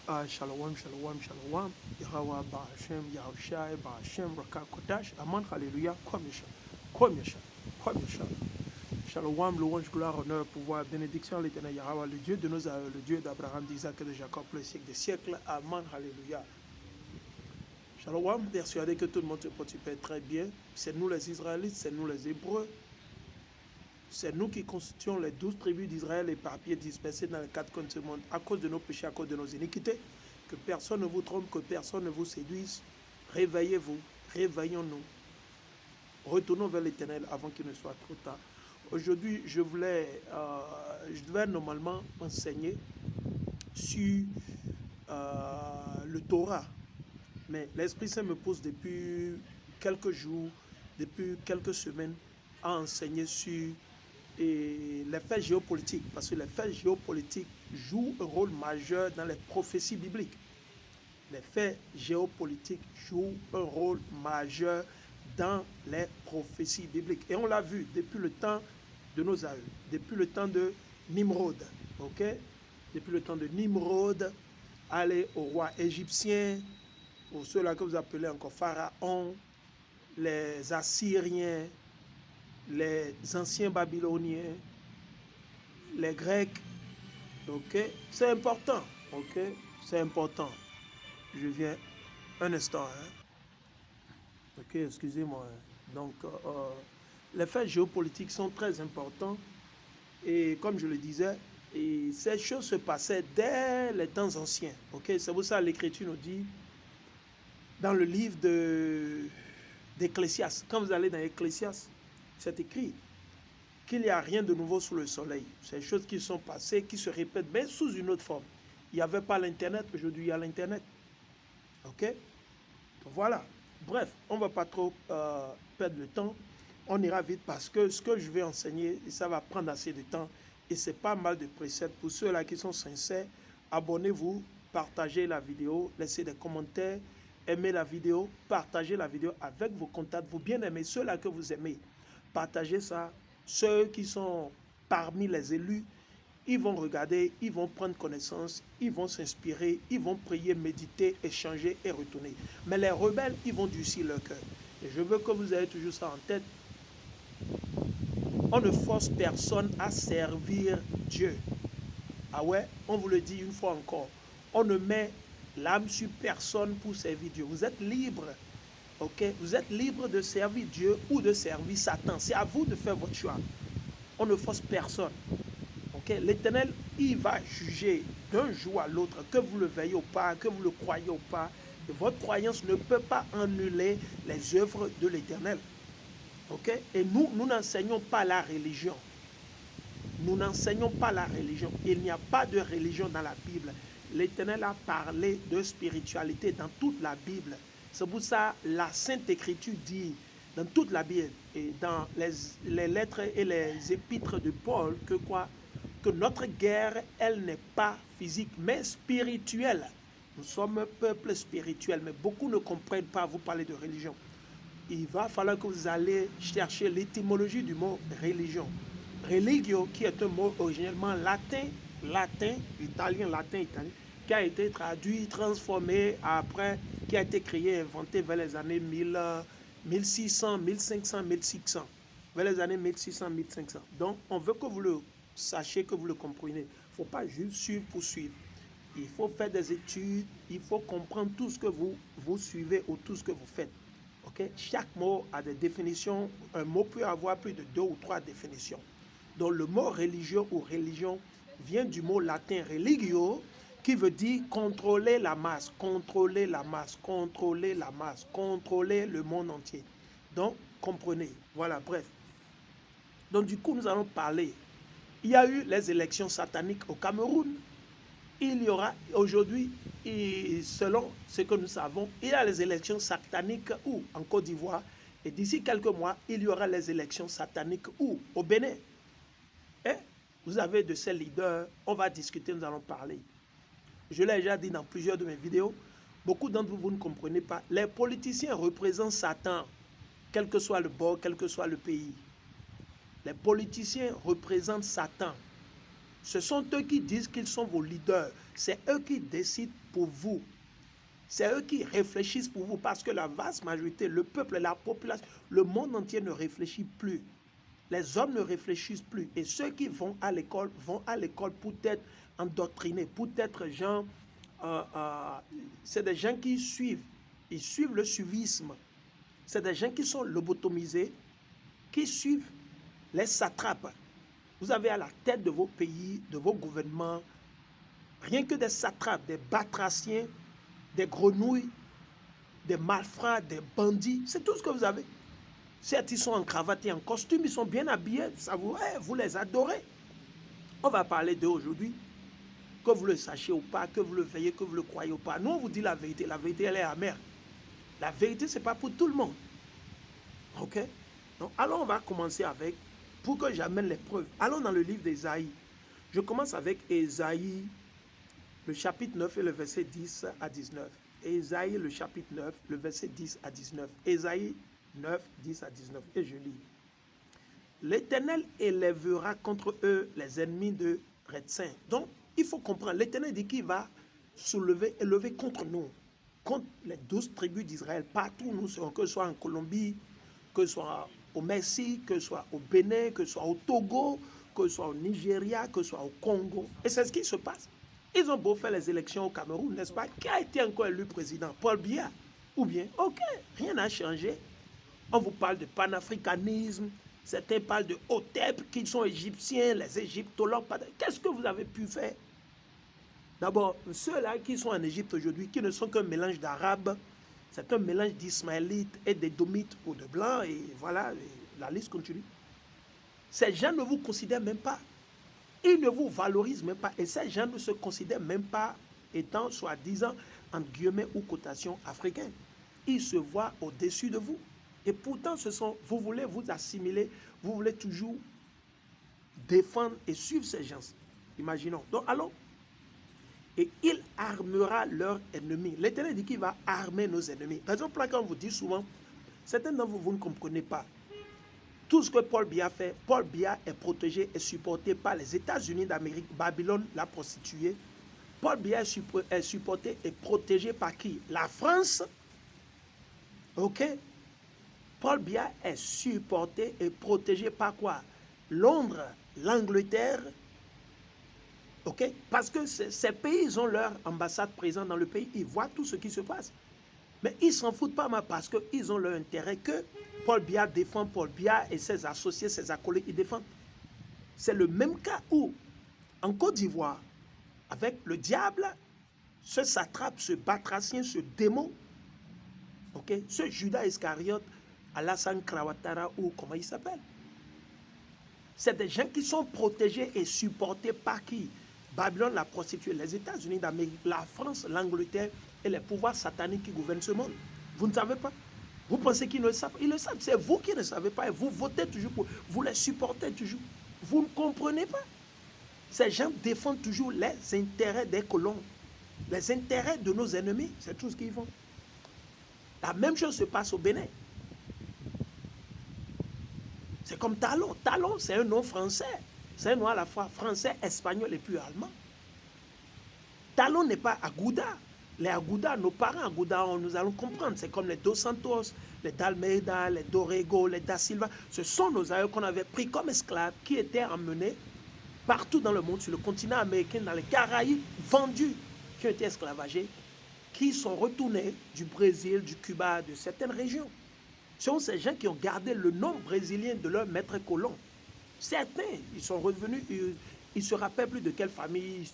Shalom, shalom, shalom. Yahweh Ba'ashem, Yahushai, Ba'ashem, Raka Kodash, Aman, Hallelujah, Kwam Yasha. Shalom, louange, gloire, honneur, pouvoir, bénédiction à l'éternel Yahweh, le Dieu de nos aïeux, le Dieu d'Abraham, d'Isaac et de Jacob, pour les siècles des siècles. Amen, Hallelujah. Shalom, persuadé que tout le monde se porte très bien. C'est nous les Israélites, c'est nous les Hébreux. C'est nous qui constituons les 12 tribus d'Israël éparpillées, dispersées dans les 4 coins de ce monde, à cause de nos péchés, à cause de nos iniquités. Que personne ne vous trompe, que personne ne vous séduise. Réveillez-vous, réveillons-nous. Retournons vers l'Éternel avant qu'il ne soit trop tard. Aujourd'hui, je devais normalement enseigner sur le Torah. Mais l'Esprit Saint me pose depuis quelques jours, depuis quelques semaines, à enseigner sur les faits géopolitiques, parce que les faits géopolitiques jouent un rôle majeur dans les prophéties bibliques. Les faits géopolitiques jouent un rôle majeur dans les prophéties bibliques. Et on l'a vu depuis le temps de nos aïeux, depuis le temps de Nimrod, ok? Depuis le temps de Nimrod, aller au roi égyptien, ou ceux-là que vous appelez encore Pharaon, les Assyriens, les anciens Babyloniens, les Grecs, ok? C'est important, ok? C'est important. Je viens un instant, hein? Ok, excusez-moi. Donc, les faits géopolitiques sont très importants et comme je le disais, ces choses se passaient dès les temps anciens, ok? C'est pour ça que l'Écriture nous dit dans le livre d'Ecclésiaste, quand vous allez dans Ecclésiaste, c'est écrit qu'il n'y a rien de nouveau sous le soleil. C'est des choses qui sont passées, qui se répètent, mais sous une autre forme. Il n'y avait pas l'Internet, aujourd'hui il y a l'Internet. Ok? Voilà. Bref, on ne va pas trop perdre le temps. On ira vite parce que ce que je vais enseigner, ça va prendre assez de temps. Et c'est pas mal de préceptes. Pour ceux-là qui sont sincères, abonnez-vous, partagez la vidéo, laissez des commentaires, aimez la vidéo, partagez la vidéo avec vos contacts, vos bien-aimés, ceux-là que vous aimez. Partagez ça. Ceux qui sont parmi les élus, ils vont regarder, ils vont prendre connaissance, ils vont s'inspirer, ils vont prier, méditer, échanger et retourner. Mais les rebelles, ils vont durcir leur cœur. Et je veux que vous ayez toujours ça en tête. On ne force personne à servir Dieu. Ah ouais, on vous le dit une fois encore. On ne met l'âme sur personne pour servir Dieu. Vous êtes libre. Ok, vous êtes libre de servir Dieu ou de servir Satan. C'est à vous de faire votre choix. On ne force personne. Okay? L'Éternel, il va juger d'un jour à l'autre, que vous le veuillez ou pas, que vous le croyez ou pas. Et votre croyance ne peut pas annuler les œuvres de l'Éternel. Okay? Et nous n'enseignons pas la religion. Nous n'enseignons pas la religion. Il n'y a pas de religion dans la Bible. L'Éternel a parlé de spiritualité dans toute la Bible. C'est pour ça que la Sainte Écriture dit dans toute la Bible et dans les lettres et les épîtres de Paul que quoi? Que notre guerre, elle n'est pas physique, mais spirituelle. Nous sommes un peuple spirituel, mais beaucoup ne comprennent pas, vous parlez de religion. Il va falloir que vous allez chercher l'étymologie du mot religion. Religio, qui est un mot originellement italien, qui a été traduit, transformé après, qui a été créé, inventé vers les années 1600, 1500, 1600. Vers les années 1600, 1500. Donc, on veut que vous le sachiez, que vous le compreniez. Il ne faut pas juste suivre pour suivre. Il faut faire des études, il faut comprendre tout ce que vous suivez ou tout ce que vous faites. Okay? Chaque mot a des définitions. Un mot peut avoir plus de 2 ou 3 définitions. Donc le mot religieux ou religion vient du mot latin religio, qui veut dire contrôler la masse, contrôler la masse, contrôler la masse, contrôler le monde entier. Donc, comprenez. Voilà, bref. Donc du coup, nous allons parler. Il y a eu les élections sataniques au Cameroun. Il y aura aujourd'hui, selon ce que nous savons, il y a les élections sataniques où en Côte d'Ivoire. Et d'ici quelques mois, il y aura les élections sataniques où au Bénin. Et vous avez de ces leaders, on va discuter, nous allons parler. Je l'ai déjà dit dans plusieurs de mes vidéos, beaucoup d'entre vous, vous ne comprenez pas. Les politiciens représentent Satan, quel que soit le bord, quel que soit le pays. Les politiciens représentent Satan. Ce sont eux qui disent qu'ils sont vos leaders. C'est eux qui décident pour vous. C'est eux qui réfléchissent pour vous parce que la vaste majorité, le peuple, la population, le monde entier ne réfléchit plus. Les hommes ne réfléchissent plus. Et ceux qui vont à l'école pour être endoctrinés, pour être gens... c'est des gens qui suivent. Ils suivent le suivisme. C'est des gens qui sont lobotomisés, qui suivent les satrapes. Vous avez à la tête de vos pays, de vos gouvernements, rien que des satrapes, des batraciens, des grenouilles, des malfrats, des bandits. C'est tout ce que vous avez. Certes, ils sont en cravate et en costume, ils sont bien habillés. Ça vous les adorez. On va parler d'eux aujourd'hui. Que vous le sachiez ou pas, que vous le veillez, que vous le croyez ou pas. Nous, on vous dit la vérité. La vérité, elle est amère. La vérité, ce n'est pas pour tout le monde. OK? Donc, alors, on va commencer avec, pour que j'amène les preuves. Allons dans le livre d'Ésaïe. Je commence avec Ésaïe, le chapitre 9 et le verset 10 à 19. Ésaïe, le chapitre 9, le verset 10 à 19. Ésaïe 9, 10 à 19. Et je lis. L'Éternel élèvera contre eux les ennemis de Rétsin. Donc, il faut comprendre. L'Éternel dit qu'il va élever contre nous, contre les 12 tribus d'Israël, partout où nous serons, que ce soit en Colombie, que ce soit au Mexique, que ce soit au Bénin, que ce soit au Togo, que ce soit au Nigeria, que ce soit au Congo. Et c'est ce qui se passe. Ils ont beau faire les élections au Cameroun, n'est-ce pas? Qui a été encore élu président? Paul Biya. Ou bien, ok, rien n'a changé. On vous parle de panafricanisme. Certains parlent de Hotep, qui sont égyptiens, les égyptologues. Qu'est-ce que vous avez pu faire? D'abord, ceux-là qui sont en Égypte aujourd'hui, qui ne sont qu'un mélange d'arabes, c'est un mélange d'ismaélites et d'édomites ou de blancs, et voilà, la liste continue. Ces gens ne vous considèrent même pas. Ils ne vous valorisent même pas. Et ces gens ne se considèrent même pas étant, soi-disant, entre guillemets ou cotation africains. Ils se voient au-dessus de vous. Et pourtant, vous voulez vous assimiler, vous voulez toujours défendre et suivre ces gens. Imaginons. Donc, allons. Et il armera leurs ennemis. L'Éternel dit qu'il va armer nos ennemis. Raison pour laquelle on vous dit souvent, certains d'entre vous, vous ne comprenez pas. Tout ce que Paul Biya fait, Paul Biya est protégé et supporté par les États-Unis d'Amérique. Babylone l'a prostitué. Paul Biya est supporté et protégé par qui? La France. OK? Paul Biya est supporté et protégé par quoi? Londres, l'Angleterre. OK? Parce que ces pays, ils ont leur ambassade présente dans le pays. Ils voient tout ce qui se passe. Mais ils ne s'en foutent pas parce qu'ils ont leur intérêt que Paul Biya défend Paul Biya et ses associés, ses acolytes, ils défendent. C'est le même cas où, en Côte d'Ivoire, avec le diable, ce satrape, ce batracien, ce démon, okay, ce Judas Iscariote, Alassane Krawatara ou comment il s'appelle. C'est des gens qui sont protégés et supportés par qui? Babylone, la prostituée, les États-Unis d'Amérique, la France, l'Angleterre et les pouvoirs sataniques qui gouvernent ce monde. Vous ne savez pas? Vous pensez qu'ils ne le savent? Ils le savent. C'est vous qui ne savez pas et vous votez toujours pour. Vous les supportez toujours. Vous ne comprenez pas? Ces gens défendent toujours les intérêts des colons, les intérêts de nos ennemis. C'est tout ce qu'ils font. La même chose se passe au Bénin. C'est comme Talon. Talon, c'est un nom français. C'est un nom à la fois français, espagnol et puis allemand. Talon n'est pas Agouda. Les Agouda, nos parents Agouda, nous allons comprendre. C'est comme les Dos Santos, les d'Almeida, les Dorrego, les Da Silva. Ce sont nos aïeux qu'on avait pris comme esclaves, qui étaient emmenés partout dans le monde, sur le continent américain, dans les Caraïbes, vendus, qui ont été esclavagés, qui sont retournés du Brésil, du Cuba, de certaines régions. Ce sont ces gens qui ont gardé le nom brésilien de leur maître colon. Certains, ils sont revenus, ils ne se rappellent plus de quelle famille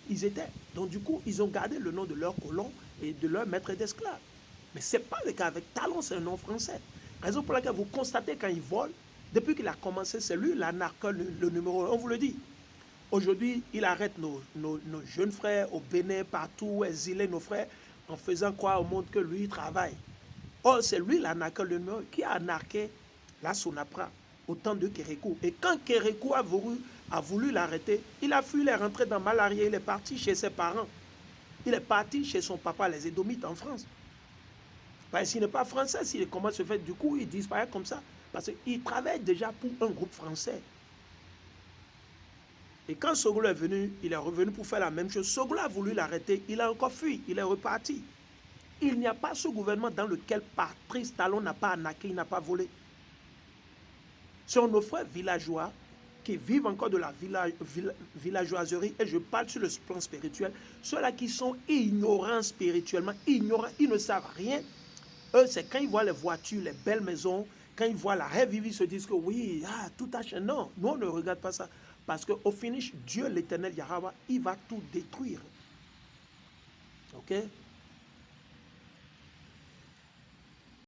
ils étaient. Donc du coup, ils ont gardé le nom de leur colon et de leur maître d'esclaves. Mais ce n'est pas le cas avec Talon, c'est un nom français. Raison pour laquelle vous constatez quand il vole, depuis qu'il a commencé, c'est lui l'anarcheur, le numéro 1, on vous le dit. Aujourd'hui, il arrête nos jeunes frères au Bénin, partout, exilés nos frères, en faisant croire au monde que lui, il travaille. Or, c'est lui l'anarcheur, le numéro 1, qui a anarqué la Sonapra au temps de Kérékou. Et quand Kérékou a voulu l'arrêter, il a fui, il est rentré dans Malaria, il est parti chez ses parents. Il est parti chez son papa, les Édomites, en France. Parce qu'il n'est pas français, comment se fait, du coup, il disparaît comme ça. Parce qu'il travaille déjà pour un groupe français. Et quand Soglo est venu, il est revenu pour faire la même chose. Soglo a voulu l'arrêter, il a encore fui, il est reparti. Il n'y a pas ce gouvernement dans lequel Patrice Talon n'a pas arnaqué, il n'a pas volé. Ce sont nos frères villageois qui vivent encore de la villageoiserie, et je parle sur le plan spirituel, ceux-là qui sont ignorants spirituellement, ignorants, ils ne savent rien. Eux, c'est quand ils voient les voitures, les belles maisons, quand ils voient la rêve, ils se disent que oui, tout a changé. Non, nous on ne regarde pas ça. Parce qu'au finish, Dieu l'éternel Yahweh, il va tout détruire. Ok?